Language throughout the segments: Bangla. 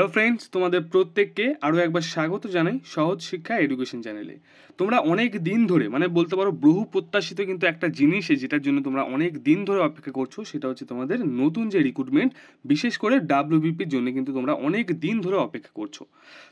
হ্যালো ফ্রেন্ডস, তোমাদের প্রত্যেককে আরও একবার স্বাগত জানাই সহজ শিক্ষা এডুকেশন চ্যানেলে। তোমরা অনেক দিন ধরে বলতে পারো বহু প্রত্যাশিত কিন্তু একটা জিনিস যেটার জন্য তোমরা অনেক দিন ধরে অপেক্ষা করছো, সেটা হচ্ছে তোমাদের নতুন যে রিক্রুটমেন্ট, বিশেষ করে ডাব্লিউবিপির জন্য কিন্তু তোমরা অনেক দিন ধরে অপেক্ষা করছো।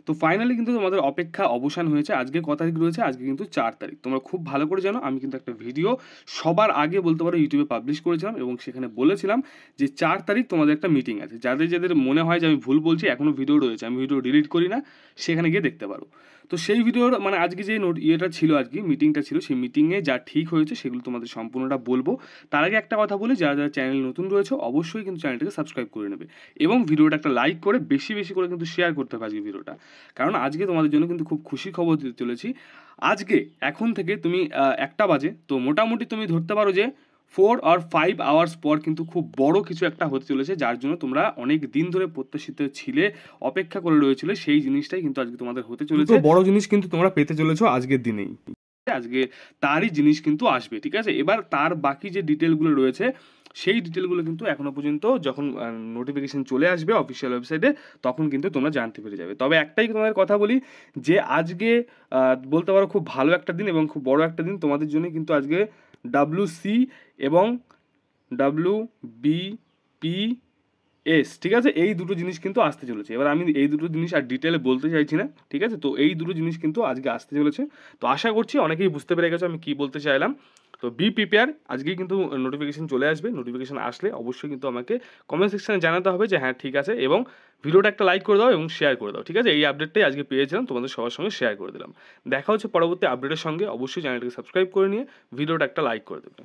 তো ফাইনালি কিন্তু তোমাদের অপেক্ষা অবসান হয়েছে। আজকে কত তারিখ রয়েছে? আজকে কিন্তু 4 তারিখ। তোমরা খুব ভালো করে জানো, আমি কিন্তু একটা ভিডিও সবার আগে বলতে পারো ইউটিউবে পাবলিশ করেছিলাম এবং সেখানে বলেছিলাম যে 4 তারিখ তোমাদের একটা মিটিং আছে। যাদের যাদের মনে হয় যে আমি ভুল বলছি, এখনও ভিডিও রয়েছে, আমি ভিডিও ডিলিট করি না, সেখানে গিয়ে দেখতে পারো। তো সেই ভিডিওর আজকে যে ইয়েটা ছিল, আজকে মিটিংটা ছিল, সেই মিটিংয়ে যা ঠিক হয়েছে সেগুলো তোমাদের সম্পূর্ণটা বলবো। তার আগে একটা কথা বলি, যারা যারা চ্যানেল নতুন রয়েছে অবশ্যই কিন্তু চ্যানেলটাকে সাবস্ক্রাইব করে নেবে এবং ভিডিওটা একটা লাইক করে বেশি বেশি করে কিন্তু শেয়ার করতে হবে আজকে ভিডিওটা। কারণ আজকে তোমাদের জন্য কিন্তু খুব খুশি খবর দিতে চলেছি। আজকে এখন থেকে তুমি 1টা বাজে, তো মোটামুটি তুমি ধরতে পারো যে 4 or 5 hours পর কিন্তু খুব বড় কিছু একটা হতে চলেছে, যার জন্য তোমরা অনেক দিন ধরে প্রত্যাশিত ছিলে, অপেক্ষা করে রয়েছিল, সেই জিনিসটাই কিন্তু আজকে তোমাদের হতে চলেছে। বড় জিনিস কিন্তু তোমরা পেতে চলেছো আজকের দিনেই। আজকে তারই জিনিস কিন্তু আসবে, ঠিক আছে? এবার তার বাকি যে ডিটেলগুলো রয়েছে, সেই ডিটেলগুলো কিন্তু এখনো পর্যন্ত যখন নোটিফিকেশন চলে আসবে অফিসিয়াল ওয়েবসাইটে, তখন কিন্তু তোমরা জানতে পেরে যাবে। তবে একটাই তোমাদের কথা বলি যে আজকে বলতে পারো খুব ভালো একটা দিন এবং খুব বড় একটা দিন তোমাদের জন্য। কিন্তু আজকে WC এবং WBPS, ঠিক আছে, এই দুটো জিনিস কিন্তু আসতে চলেছে। এবার আমি এই দুটো জিনিস আর ডিটেলে বলতে চাইছি না, ঠিক আছে? তো এই দুটো জিনিস কিন্তু আজকে আসতে চলেছে। তো আশা করছি অনেকেই বুঝতে পেরে গেছো আমি কী বলতে চাইলাম। তো বি প্রিপেয়ার, আজকেই কিন্তু নোটিফিকেশন চলে আসবে। নোটিফিকেশন আসলে অবশ্যই কিন্তু আমাকে কমেন্ট সেকশনে জানাতে হবে যে হ্যাঁ ঠিক আছে, এবং ভিডিওটা একটা লাইক করে দাও এবং শেয়ার করে দাও, ঠিক আছে? এই আপডেটটাই আজকে পেয়েছিলাম, তোমাদের সবার সঙ্গে শেয়ার করে দিলাম। দেখা হচ্ছে পরবর্তী আপডেটের সঙ্গে। অবশ্যই চ্যানেলটাকে সাবস্ক্রাইব করে নিয়ে ভিডিওটা একটা লাইক করে দেবে।